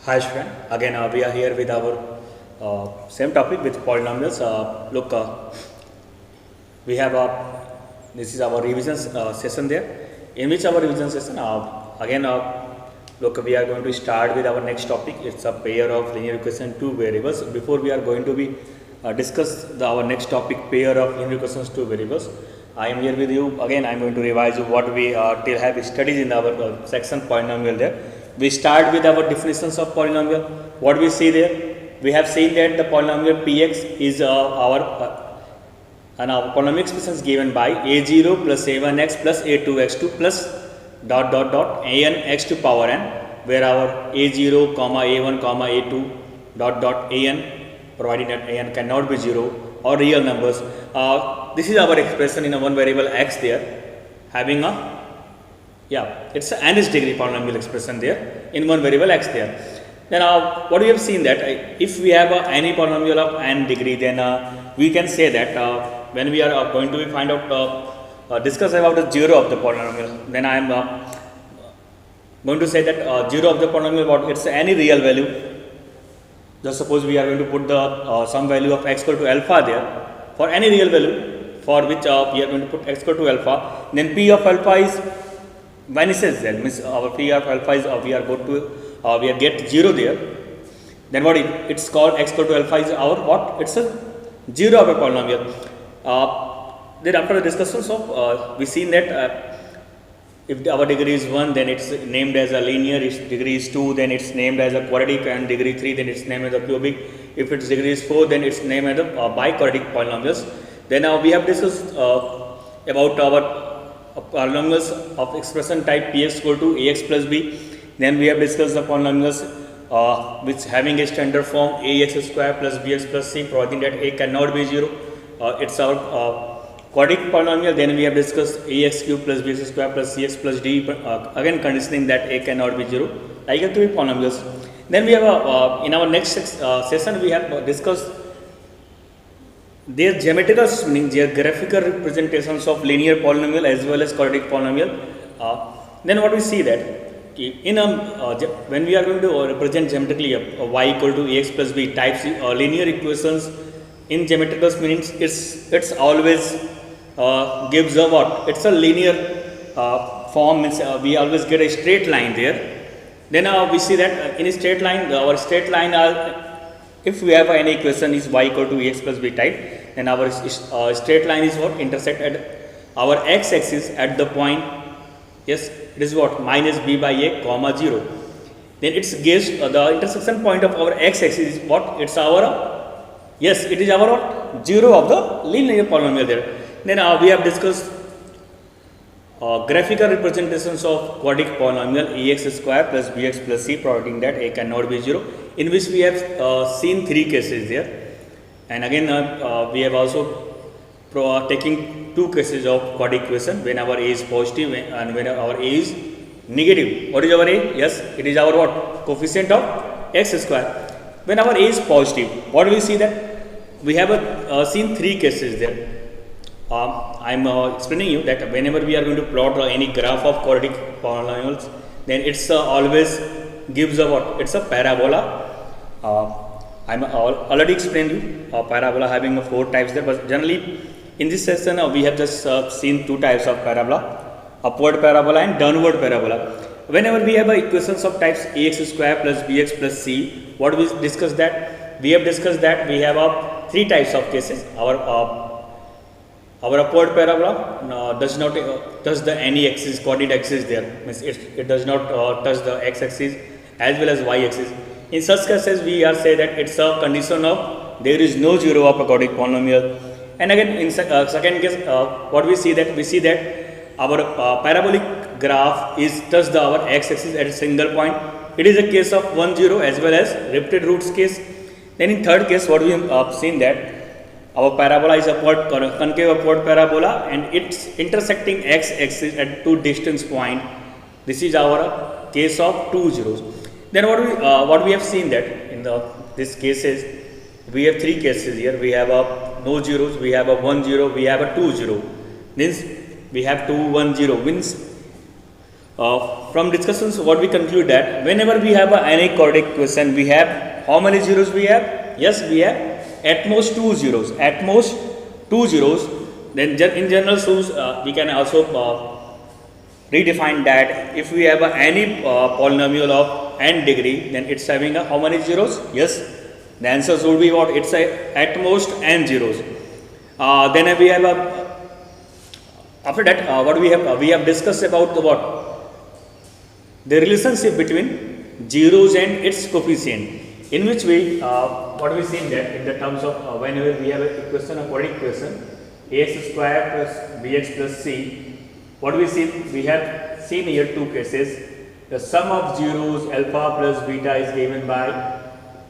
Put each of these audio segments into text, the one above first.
Hi Shreyan, again we are here with our same topic with polynomials. Look, we have this is our revision session there. In which our revision session again look, we are going to start with our next topic. It's a pair of linear equation two variables. Before we are going to be discuss our next topic, pair of linear equations two variables. I am here with you again. I am going to revise you what we till have studied in our section polynomial there. We start with our definitions of polynomial. What we see there, we have seen that the polynomial px is our polynomial expression is given by a0 plus a1x plus a2x2 plus dot dot dot an x to power n, where our a0 comma a1 comma a2 dot dot an, provided that an cannot be 0 or real numbers. This is our expression in a one variable x there, having a it's an nth degree polynomial expression there in one variable x there. Then what we have seen that if we have any polynomial of n degree, then we can say that when we are going to find out discuss about the zero of the polynomial, then I am going to say that zero of the polynomial, what it's any real value. Just suppose we are going to put the some value of x equal to alpha there for any real value for which we are going to put x equal to alpha, then p of alpha is vanishes there, means our p of alpha is we are going to we are get 0 there. Then what it's called x equal to alpha is our what, it's a zero of a polynomial. Then after the discussions of we seen that if our degree is 1, then it's named as a linear. If degree is 2, then it's named as a quadratic, and degree 3, then it's named as a cubic. If its degree is 4, then it's named as a biquadratic polynomials. Then we have discussed about our polynomials of expression type px equal to ax plus b. Then we have discussed the polynomials which having a standard form ax square plus bx plus c, providing that a cannot be 0. It's our quadratic polynomial. Then we have discussed ax cube plus bx square plus cx plus d, again conditioning that a cannot be 0, like a cubic polynomials. Then we have in our next session we have discussed their geometrical meaning, their graphical representations of linear polynomial as well as quadratic polynomial. Then what we see that in when we are going to represent geometrically y equal to ax plus b types linear equations in geometrical meanings, it's always gives a what, it's a linear form, means we always get a straight line there. Then we see that in a straight line, our straight line if we have any equation is y equal to ax plus b type, then our straight line is what, intersect at our x axis at the point, yes, it is what, minus b by a comma 0. Then it's gives the intersection point of our x axis is what, it's our yes, it is our what, 0 of the linear polynomial there. Then we have discussed graphical representations of quadratic polynomial ax square plus bx plus c, providing that a cannot be 0, in which we have seen 3 cases there. And again we have also taking 2 cases of quadratic equation when our a is positive and when our a is negative. What is our a? Yes, it is our what, coefficient of x square. When our a is positive, what do we see that we have seen 3 cases there. I am explaining you that whenever we are going to plot any graph of quadratic polynomials, then it's always gives a what, it's a parabola. I am already explained you parabola having 4 types there, but generally in this session we have just seen 2 types of parabola, upward parabola and downward parabola. Whenever we have equations of types ax square plus bx plus c, what we discussed that we have discussed that we have 3 types of cases. Our upward parabola does not touch the any axis, coordinate axis there, means it does not touch the x axis as well as y axis. In such cases we are say that it's a condition of there is no 0 of a quadratic polynomial. And again in second case what we see that our parabolic graph is touch the our x axis at a single point. It is a case of 1 0 as well as repeated roots case. Then in third case what we have seen that our parabola is upward concave upward parabola and it's intersecting x axis at 2 distance point. This is our case of 2 zeros. Then what we have seen that in this cases we have 3 cases here. We have no zeros, we have a 1 0, we have a 2 0. Means we have 2 1 0, means from discussions, what we conclude that whenever we have any quadratic equation, we have how many zeros we have? Yes, we have at most two zeros. At most two zeros. Then in general rules, we can also redefine that if we have any polynomial of n degree, then it's having how many zeros? Yes, the answers would be what? It's at most n zeros. Then we have after that what we have discussed about the what? The relationship between zeros and its coefficient, in which we what we seen that in the terms of whenever we have a equation, a quadratic equation, ax square plus bx plus c, what we see, we have seen here two cases. The sum of zeros alpha plus beta is given by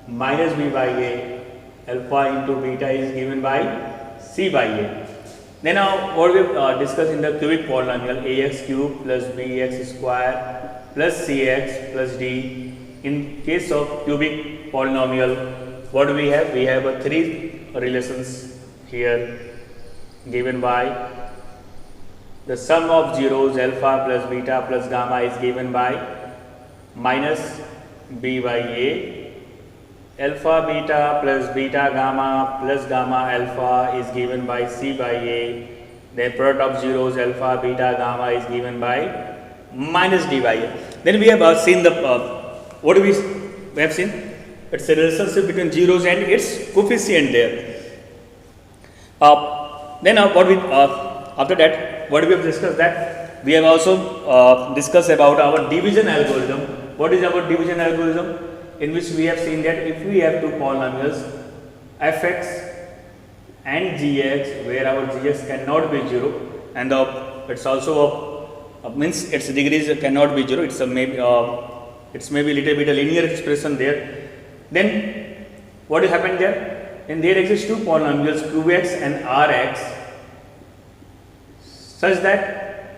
minus b by a, alpha into beta is given by c by a. Then now what we discussed in the cubic polynomial, ax cube plus bx square plus cx plus d. In case of cubic polynomial, what do we have? We have three relations here given by the sum of zeros alpha plus beta plus gamma is given by minus b by a, alpha beta plus beta gamma plus gamma alpha is given by c by a, the product of zeros alpha beta gamma is given by minus d by a. Then we have seen the what do we have seen? It's a relationship between zeros and its coefficient there. Then what we after that, what we have discussed that we have also discussed about our division algorithm. What is our division algorithm? In which we have seen that if we have two polynomials fx and gx, where our gx cannot be 0, and it's also means its degrees cannot be 0. It's a maybe it's maybe little bit a linear expression there. Then what will happen there? And there exist two polynomials qx and rx, such that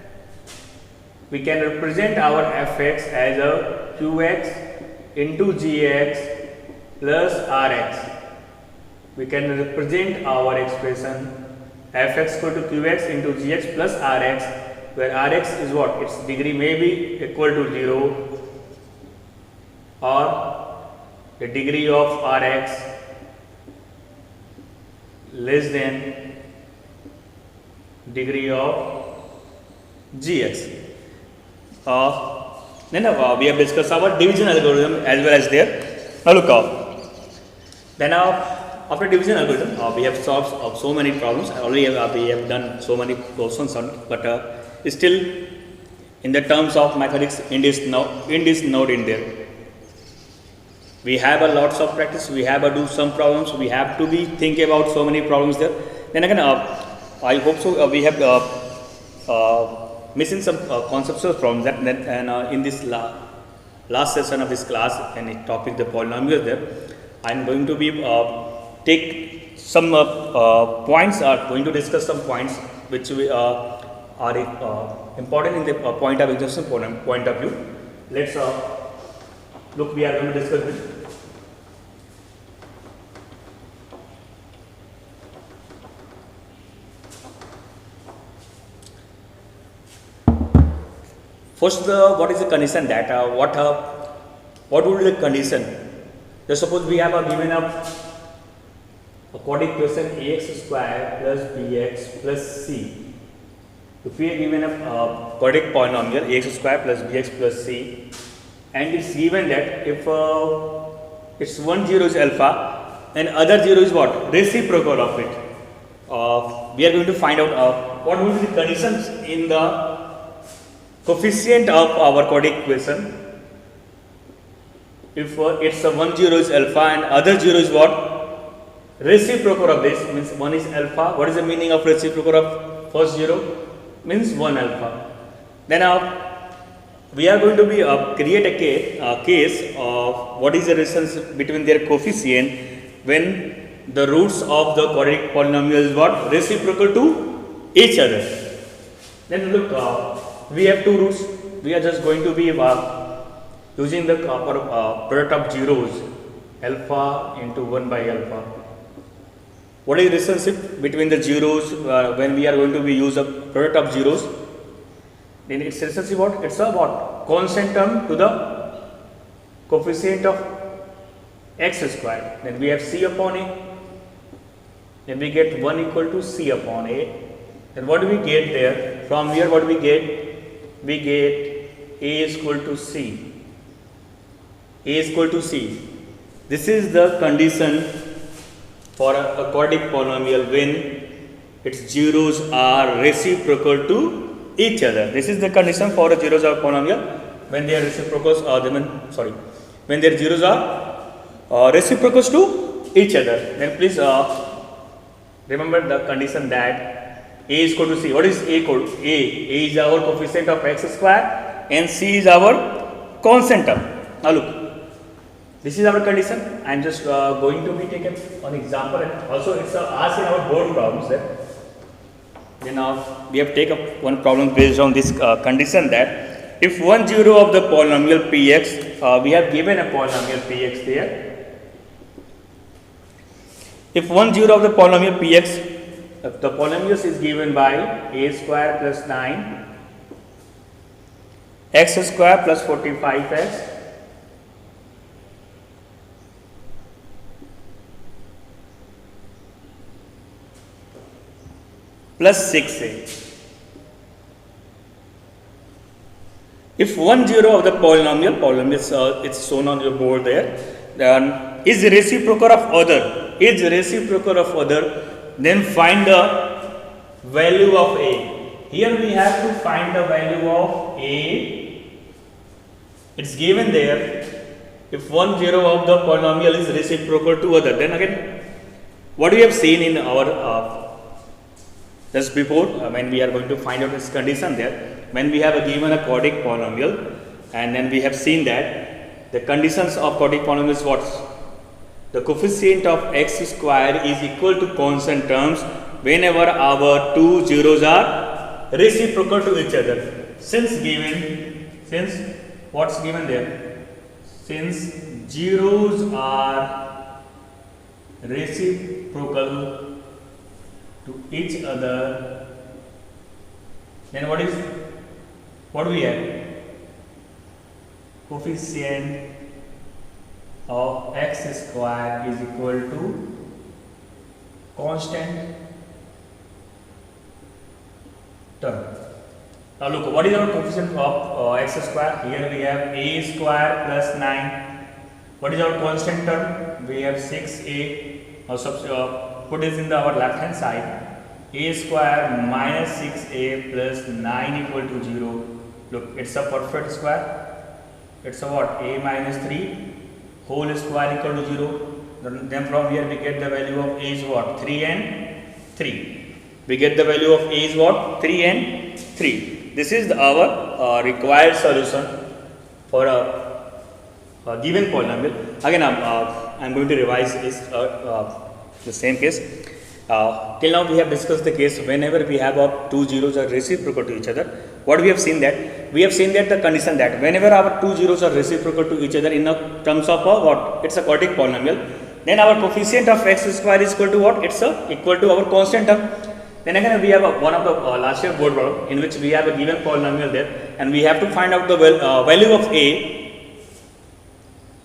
we can represent our fx as a qx into gx plus rx. We can represent our expression fx equal to qx into gx plus rx, where rx is what? Its degree may be equal to 0, or the degree of rx less than degree of gx. Then we have discussed our division algorithm as well as there. Now look, then after division algorithm, we have solved so many problems. Already we have done so many questions on, but still in the terms of mathematics in this node in there, we have a lots of practice. We have to do some problems. We have to be think about so many problems there. Then again, I hope so. We have missing some conceptual problems that and in this last session of this class and topic the polynomials there, I am going to be take some points. Are going to discuss some points which we are important in the point of exhaustion point of view. Let's look. We are going to discuss this. First, what is the condition that what would be the condition? Just suppose we have given a quadratic equation ax square plus bx plus c. If we are given a quadratic polynomial ax square plus bx plus c, and it's given that if it's one zero is alpha and other zero is what? Reciprocal of it. We are going to find out what would be the conditions in the coefficient of our quadratic equation. If it's a one zero is alpha and other zero is what? Reciprocal of this, means one is alpha. What is the meaning of reciprocal of first zero? Means 1 alpha. Then we are going to be create a case of what is the relationship between their coefficient when the roots of the quadratic polynomial is what? Reciprocal to each other. Then look, we have two roots. We are just going to be using the product of zeros, alpha into 1 by alpha. What is the relationship between the zeros when we are going to be use a product of zeros? then its recursive what? It's a what? Constant term to the coefficient of x square. Then we have c upon a. Then we get 1 equal to c upon a. Then what do we get there? From here what do we get? We get a is equal to c. A is equal to c. This is the condition for a quadratic polynomial when its zeros are reciprocal to each other. This is the condition for a zeros are polynomial when their reciprocals are when their zeros are reciprocals to each other. Then please remember the condition that a is equal to c. What is a equal to? A is our coefficient of x square and c is our constant term. Now look, this is our condition. I am just going to be taken an example, and also it's asked in our board problems there. Then we have taken up one problem based on this condition that if one zero of the polynomial px, we have given a polynomial px there. If one zero of the polynomial px, the polynomial is given by a square plus 9 x square plus 45x plus 6a. If one zero of the polynomial it's shown on your board there, then is reciprocal of other, then find the value of a. Here we have to find the value of a. It's given there. If one zero of the polynomial is reciprocal to other, then again, what we have seen in our just before, when we are going to find out this condition there, when we have given a quadratic polynomial, and then we have seen that the conditions of quadratic polynomial is what? The coefficient of x square is equal to constant terms whenever our two zeros are reciprocal to each other. Since what's given there? Since zeros are reciprocal to each other, then what do we have? Coefficient of x square is equal to constant term. Now look, what is our coefficient of x square? Here we have a square plus 9. What is our constant term? We have 6a. Put this in our left hand side. A square minus 6a plus 9 equal to 0. Look, it's a perfect square. It's a what? A minus 3 whole square equal to 0. Then from here we get the value of a is what? 3 and 3. We get the value of a is what? 3 and 3. This is our required solution for a given polynomial. Again, I'm going to revise this the same case. Till now we have discussed the case whenever we have two zeros are reciprocal to each other. What we have seen that? We have seen that the condition that whenever our two zeros are reciprocal to each other in terms of what? It's a quadratic polynomial. Then our coefficient of x square is equal to what? It's equal to our constant term. Then again we have one of the last year board problem in which we have a given polynomial there, and we have to find out the value of a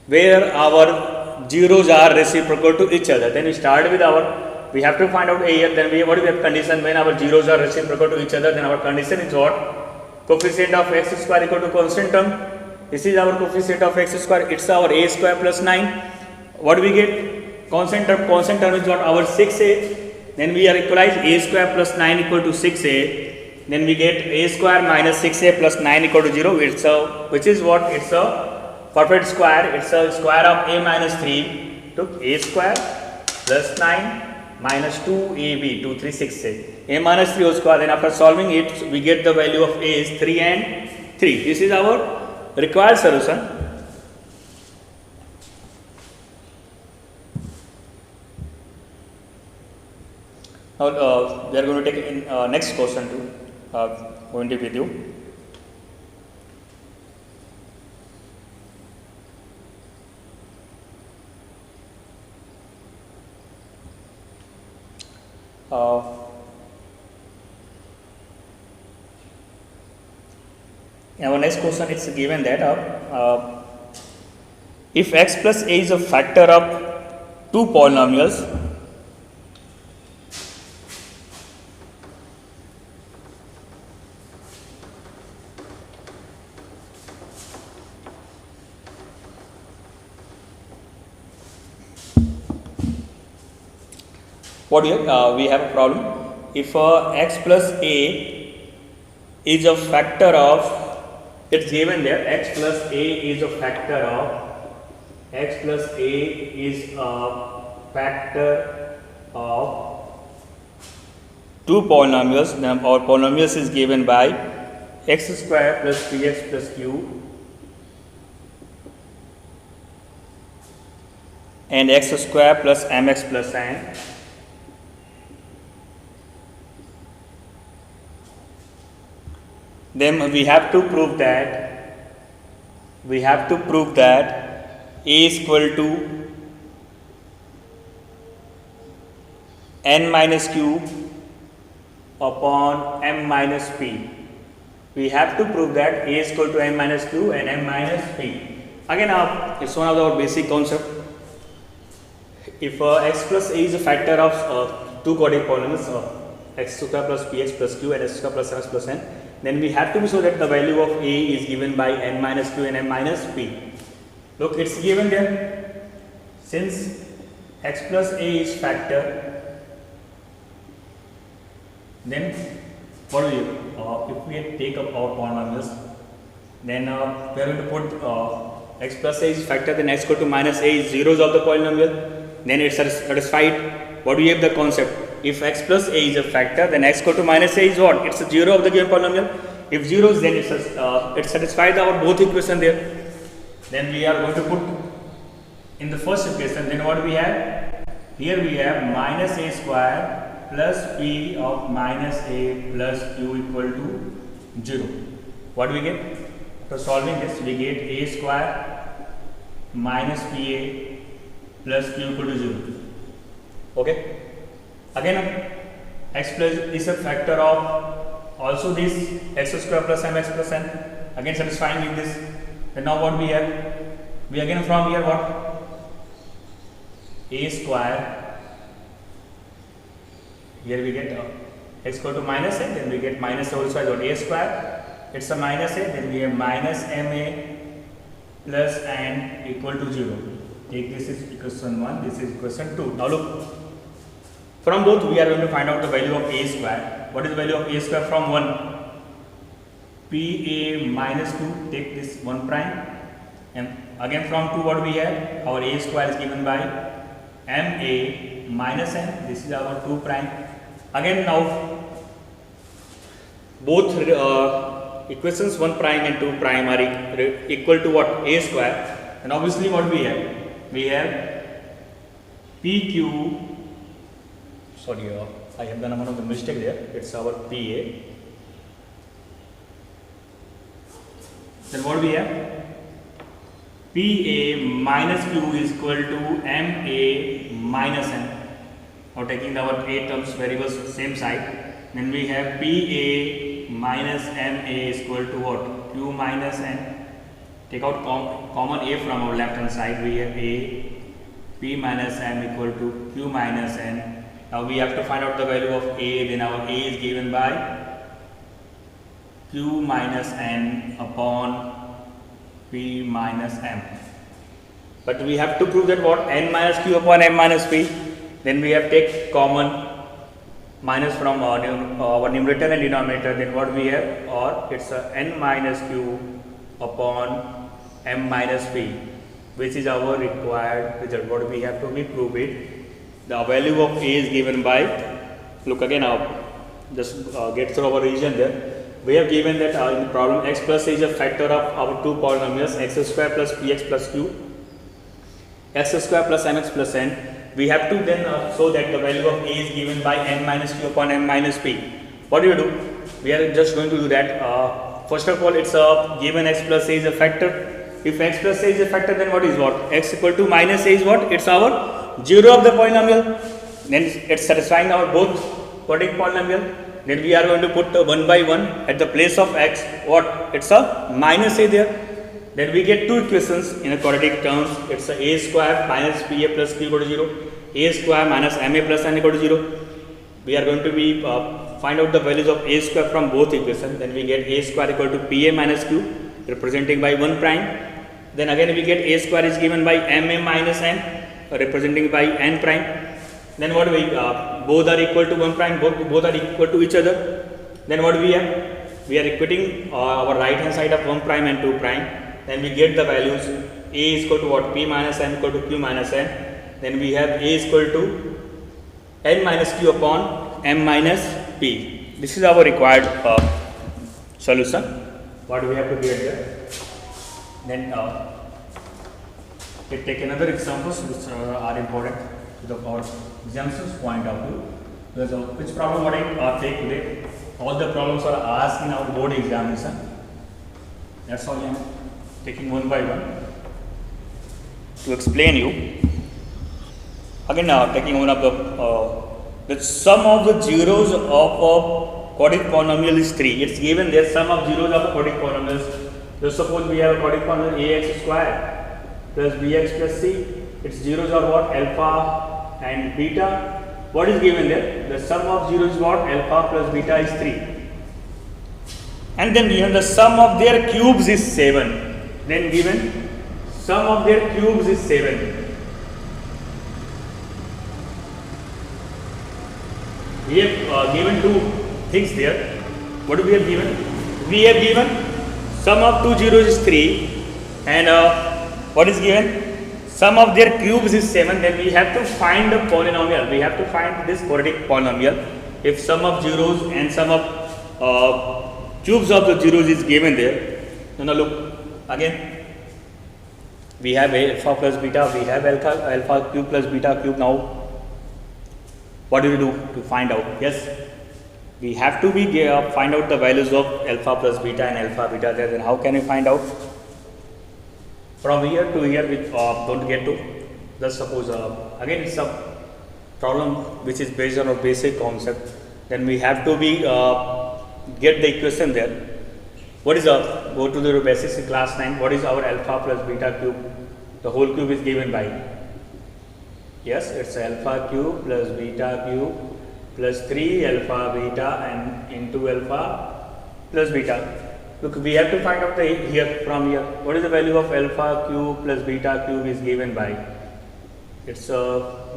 where our zeros are reciprocal to each other. Then we start with we have to find out a here. Then we have condition when our zeros are reciprocal to each other. Then our condition is what? Coefficient of x square equal to constant term. This is our coefficient of x square. It's our a square plus 9. What do we get? Constant term. Constant term is what? Our 6a. Then we are equalize a square plus 9 equal to 6a. Then we get a square minus 6a plus 9 equal to 0. It's which is what? It's a perfect square. It's a square of a minus 3 to a square plus 9 minus 2ab, 2, 3, 6a. A minus 3 whole square. Then after solving it, we get the value of a is 3 and 3. This is our required solution. Now we are going to take next question to going to with you. our next question, it's given that if x plus a is a factor of two polynomials, what do you have? We have a problem. If x plus a is a factor of, it's given there, x plus a is a factor of, x plus a is a factor of two polynomials. Then our polynomials is given by x square plus px plus q and x square plus mx plus n. Then we have to prove that a is equal to n minus q upon m minus p. We have to prove that a is equal to n minus q and m minus p. Again, it's one of our basic concept. If x plus a is a factor of two quadratic polynomials, x square plus px plus q and x square plus mx plus n, then we have to be sure that the value of a is given by n minus q and m minus p. Look, it's given there. Since x plus a is factor, then what do you? If we take up our polynomials, then we are going to put x plus a is factor, then x equal to minus a is zeros of the polynomial. Then it's satisfied. What do we have the concept? If x plus a is a factor, then x equal to minus a is what? It's a zero of the given polynomial. If zeros, then it satisfies our both equation there. Then we are going to put in the first equation. Then what do we have? Here we have minus a square plus p of minus a plus q equal to 0. What do we get? After solving this, we get a square minus pa plus q equal to 0. Okay. Again, x plus is a factor of also this x square plus mx plus n. Again, satisfying with this. Then now what we have? We again from here what? A square. Here we get x equal to minus a. Then we get minus a also as a square. It's a minus a. Then we have minus ma plus n equal to 0. Take this is equation 1. This is equation 2. Now look. From both, we are going to find out the value of a square. What is the value of a square from 1? pa minus 2, take this 1 prime. And again from 2, what we have? Our a square is given by ma minus n. This is our 2 prime. Again now, both equations 1 prime and 2 prime are equal to what? A square. And obviously what we have? We have pq. Sorry, I have done one of the mistake there. It's our PA. Then what we have? PA minus Q is equal to MA minus N. Now taking our A terms variables same side. Then we have PA minus MA is equal to what? Q minus N. Take out common A from our left hand side. We have A. P minus M equal to Q minus N. Now we have to find out the value of A, then our A is given by Q minus N upon P minus M. But we have to prove that what? N minus Q upon M minus P. Then we have take common minus from our numerator and denominator. Then what we have? Or it's N minus Q upon M minus P, which is our required result. What we have to be prove it. The value of A is given by, look again now, just get through our revision there. We have given that in the problem x plus a is a factor of our two polynomials x square plus px plus q, x square plus mx plus n. We have to then show that the value of A is given by n minus q upon m minus p. What do you do? We are just going to do that. First of all, it's given x plus a is a factor. If x plus a is a factor, then what is what? X equal to minus a is what? It's our 0 of the polynomial. Then it's satisfying our both quadratic polynomial. then we are going to put 1 by 1 at the place of x. What? It's a minus a there. Then we get two equations in a quadratic terms. It's a square minus pa plus q equal to 0, a square minus ma plus n equal to 0. We are going to be find out the values of a square from both equations. Then we get a square equal to pa minus q representing by 1 prime. Then again we get a square is given by ma minus n representing by n prime. Then what we both are equal to 1 prime, both are equal to each other. Then what we have? We are equating our right hand side of 1 prime and 2 prime. Then we get the values. A is equal to what? P minus n equal to q minus n. Then we have a is equal to n minus q upon m minus p. This is our required solution. What we have to get there? Then we take another examples which are important to our examples point of view. Because which problem what I take today? All the problems are asked in our board examination. That's all I am taking one by one to explain you. Again, taking one of the sum of the zeros of a quadratic polynomial is 3. It's given there sum of zeros of a quadratic polynomials. So suppose we have a quadratic polynomial ax square plus bx plus c. Its zeros are what? Alpha and beta. What is given there? The sum of zeros is what? Alpha plus beta is 3. And then given the sum of their cubes is 7. Then given sum of their cubes is 7. We have given two things there. What do we have given? We have given sum of two zeros is 3 and what is given? Sum of their cubes is 7. Then we have to find the polynomial. We have to find this quadratic polynomial. If sum of zeros and sum of cubes of the zeros is given there, then now look again. We have alpha plus beta. We have alpha cube plus beta cube. Now, what do we do to find out? Yes, we have to be find out the values of alpha plus beta and alpha beta there. Then how can we find out? From here to here we don't get to. Just suppose again it's a problem which is based on a basic concept. Then we have to be get the equation there. What is go to the basics in class 9. What is our alpha plus beta cube? The whole cube is given by, yes, it's alpha cube plus beta cube plus 3 alpha beta and into alpha plus beta. Look, we have to find out the here from here. What is the value of alpha cube plus beta cube is given by? It's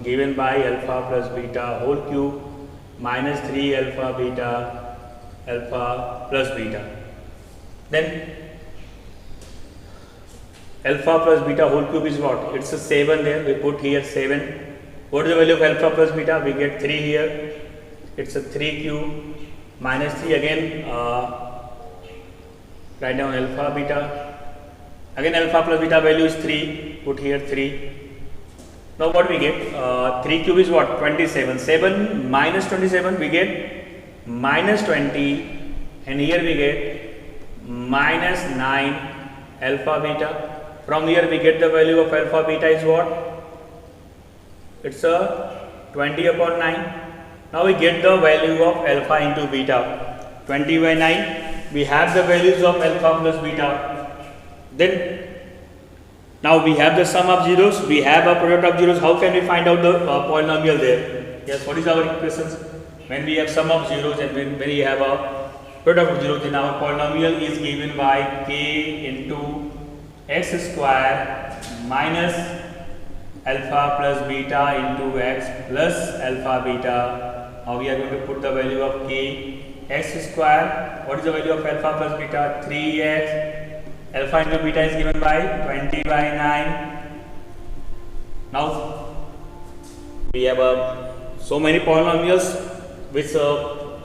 given by alpha plus beta whole cube minus 3 alpha beta alpha plus beta. Then alpha plus beta whole cube is what? It's a 7 there. We put here 7. What is the value of alpha plus beta? We get 3 here. It's a 3 cube minus 3 again. Write down alpha beta. Again alpha plus beta value is 3. Put here 3. Now what we get? 3 cube is what? 27. 7 minus 27 we get minus 20. And here we get minus 9 alpha beta. From here we get the value of alpha beta is what? It's a 20 upon 9. Now we get the value of alpha into beta. 20 by 9. We have the values of alpha plus beta. Then now we have the sum of zeros. We have a product of zeros. How can we find out the polynomial there? Yes, what is our equations? When we have sum of zeros and when we have a product of zeros, then our polynomial is given by k into x square minus alpha plus beta into x plus alpha beta. Now we are going to put the value of k x square. What is the value of alpha plus beta? 3x. Alpha into beta is given by 20 by 9. Now we have so many polynomials which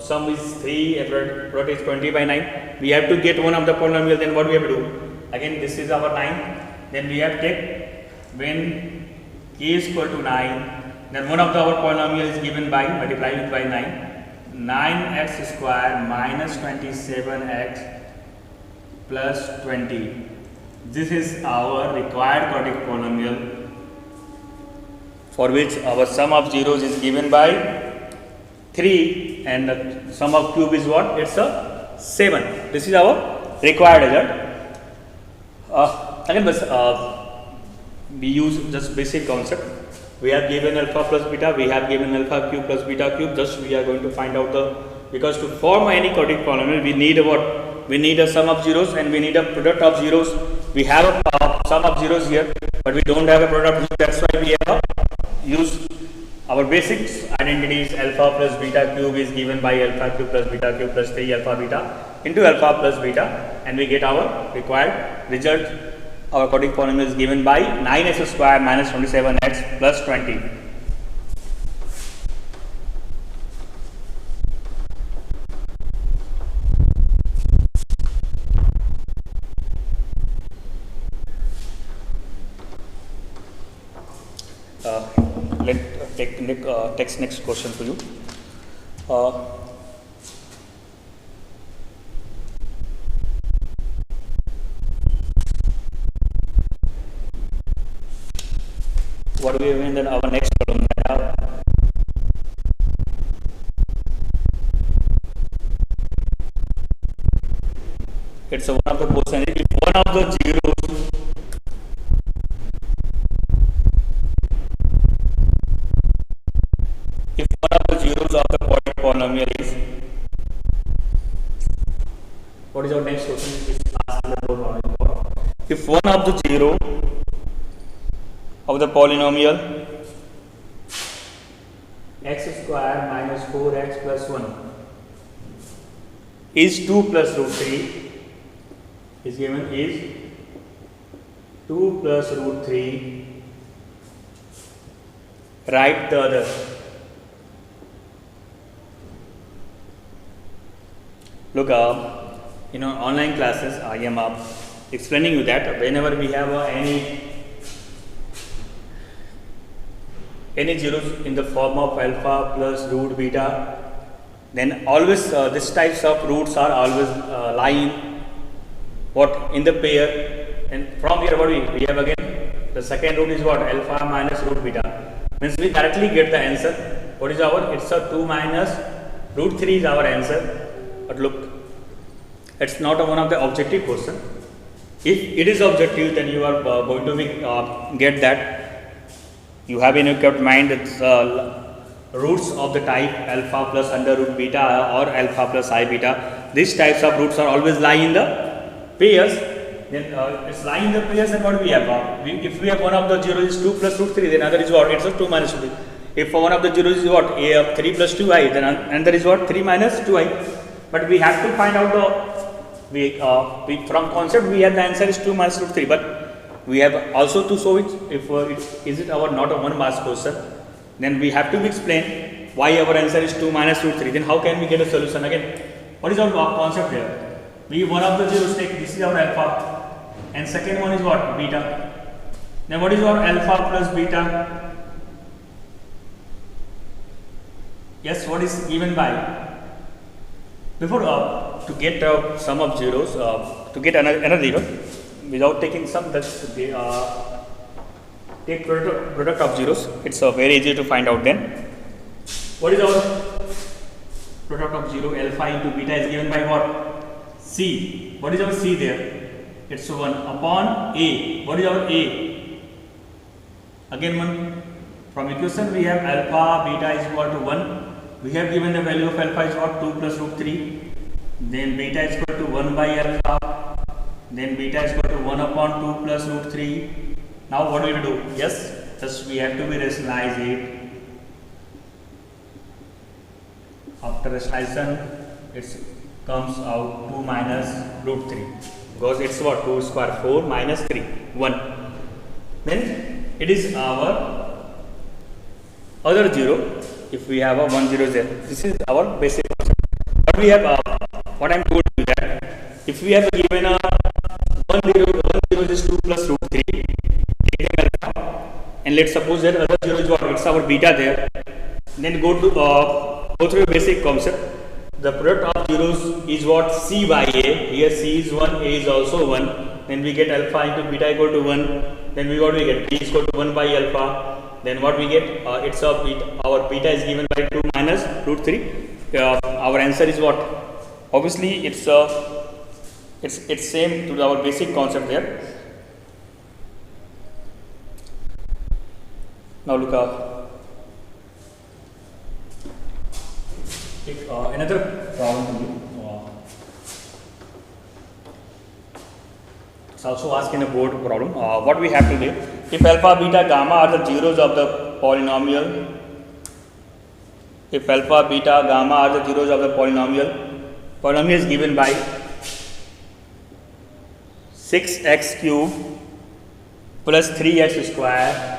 sum is 3, product is 20 by 9. We have to get one of the polynomial. Then what we have to do? Again this is our 9. Then we have to take when k is equal to 9. Then one of our polynomial is given by multiplied with by 9. 9x square minus 27x plus 20. This is our required quadratic polynomial for which our sum of zeros is given by 3 and the sum of cube is what? It's a 7. This is our required result. Again, we use just basic concept. We have given alpha plus beta, we have given alpha cube plus beta cube. Just we are going to find out because to form any quadratic polynomial, we need what? We need a sum of zeros and we need a product of zeros. We have a sum of zeros here, but we don't have a product of zeros. That's why we have use our basics identities. Alpha plus beta cube is given by alpha cube plus beta cube plus 3 alpha beta into alpha plus beta, and we get our required result. Our quadratic polynomial is given by 9x square minus 27x plus 20. Let take next question for you. What do we have in then our next problem? It's a one of the question. If one of the zeros of the quadratic polynomial is, what is our next question? If one of the zero of the polynomial x square minus 4x plus 1 is 2 plus root 3 is given is 2 plus root 3, write the other. Look, in our online classes, I am explaining you that whenever we have any zeros in the form of alpha plus root beta, then always this types of roots are always lying what in the pair, and from here what we have again the second root is what? Alpha minus root beta, means we directly get the answer. What is our? It's a 2 minus root 3 is our answer. But look, it's not one of the objective question. If it is objective, then you are going to be, get that you have in your mind it's roots of the type alpha plus under root beta or alpha plus I beta. These types of roots are always lie in the pairs. Then it's lie in the pairs, and what do we have? If we have one of the zeros is 2 plus root 3, then other is what? It's a 2 minus 2. If one of the zeros is what? 3 plus 2i, then another is what? 3 minus 2i. But we have to find out from concept we have the answer is 2 minus root 3, but we have also to show it if is it our not a one marks question, then we have to explain why our answer is 2 minus root 3. Then how can we get a solution again? What is our concept here? We one of the zeros take, this is our alpha, and second one is what? Beta. Then what is our alpha plus beta? Yes, what is given by? Before to get sum of zeros, to get another zero without taking sum, that's take product of zeros. It's very easy to find out. Then what is our product of 0? Alpha into beta is given by what? C. What is our C there? It's 1 upon A. What is our A? Again 1. From equation we have alpha beta is equal to 1. We have given the value of alpha is what? 2 plus root 3. Then beta is equal to 1 by alpha. Then beta is equal to 1 upon 2 plus root 3. Now what do we do? Yes, just we have to be rationalize it. After rationalization, it comes out 2 minus root 3. Because it's what? 2 square 4 minus 3. 1. Then it is our other 0. If we have a 1 0 there, this is our basic concept. But we have what I am told you that if we have given a 1 0 is 2 plus root 3, taking alpha, and let's suppose that other 0 is what? It's our beta there. Then go through a basic concept. The product of zeros is what? C by A. Here C is 1, A is also 1. Then we get alpha into beta equal to 1. Then we get B is equal to 1 by alpha. then what we get? It's a beta, our beta is given by 2 minus root 3. Our answer is what? Obviously, it's same to our basic concept there. Now look another problem to you. It's also asked in a board problem. What we have to do, if alpha, beta, gamma are the zeros of the polynomial, if alpha, beta, gamma are the zeros of the polynomial is given by 6x cube plus 3x square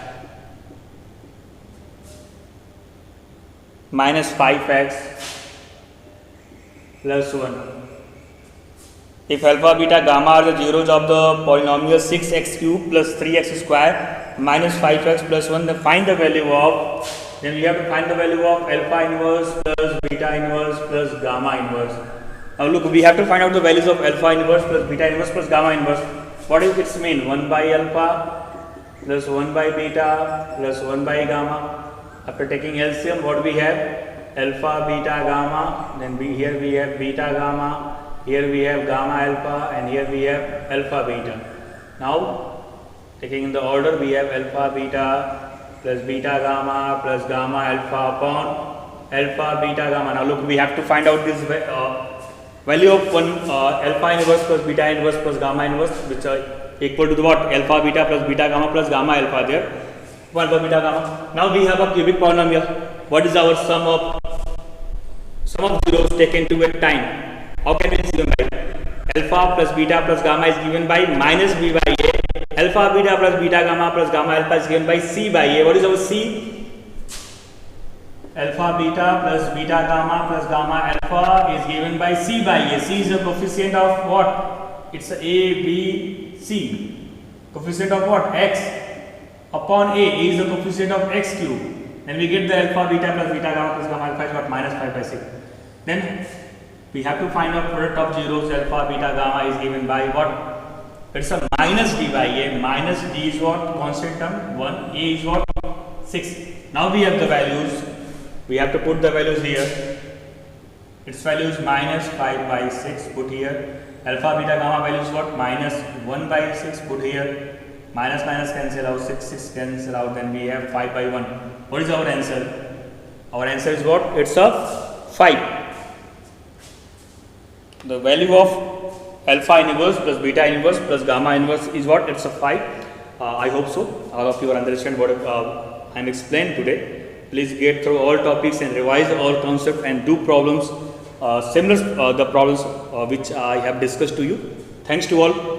minus 5x plus 1. If alpha, beta, gamma are the zeros of the polynomial 6x cube plus 3x square minus 5x plus 1, then find the value of, then we have to find the value of alpha inverse plus beta inverse plus gamma inverse. Now look, we have to find out the values of alpha inverse plus beta inverse plus gamma inverse. What is its mean? 1 by alpha plus 1 by beta plus 1 by gamma. After taking LCM, what we have? Alpha, beta, gamma. Then here we have beta, gamma. Here we have gamma alpha, and here we have alpha beta. Now, taking in the order, we have alpha beta plus beta gamma plus gamma alpha upon alpha beta gamma. Now look, we have to find out this value of one alpha inverse plus beta inverse plus gamma inverse, which are equal to the what? Alpha beta plus beta gamma plus gamma alpha there. Alpha beta gamma. Now we have a cubic polynomial. What is our sum of zeros taken to a time? How can it be given by? Alpha plus beta plus gamma is given by minus b by a. Alpha beta plus beta gamma plus gamma alpha is given by c by a. What is our c? Alpha beta plus beta gamma plus gamma alpha is given by c by a. C is the coefficient of what? It's a, b, c. Coefficient of what? X upon a. A is the coefficient of x cube. Then we get the alpha beta plus beta gamma plus gamma alpha is what? Minus 5 by 6. Then we have to find out product of zeros. Alpha beta gamma is given by what? It's a minus d by a. Minus d is what? Constant term 1. A is what? 6. Now we have the values. We have to put the values here. Its value is minus 5 by 6. Put here. Alpha beta gamma value is what? Minus 1 by 6. Put here. Minus minus cancel out. 6 cancel out. Then we have 5 by 1. What is our answer? Our answer is what? It's a 5. The value of alpha inverse plus beta inverse plus gamma inverse is what? It's a 5. I hope so. All of you understand what I am explained today. Please get through all topics and revise all concepts and do problems similar the problems which I have discussed to you. Thanks to all.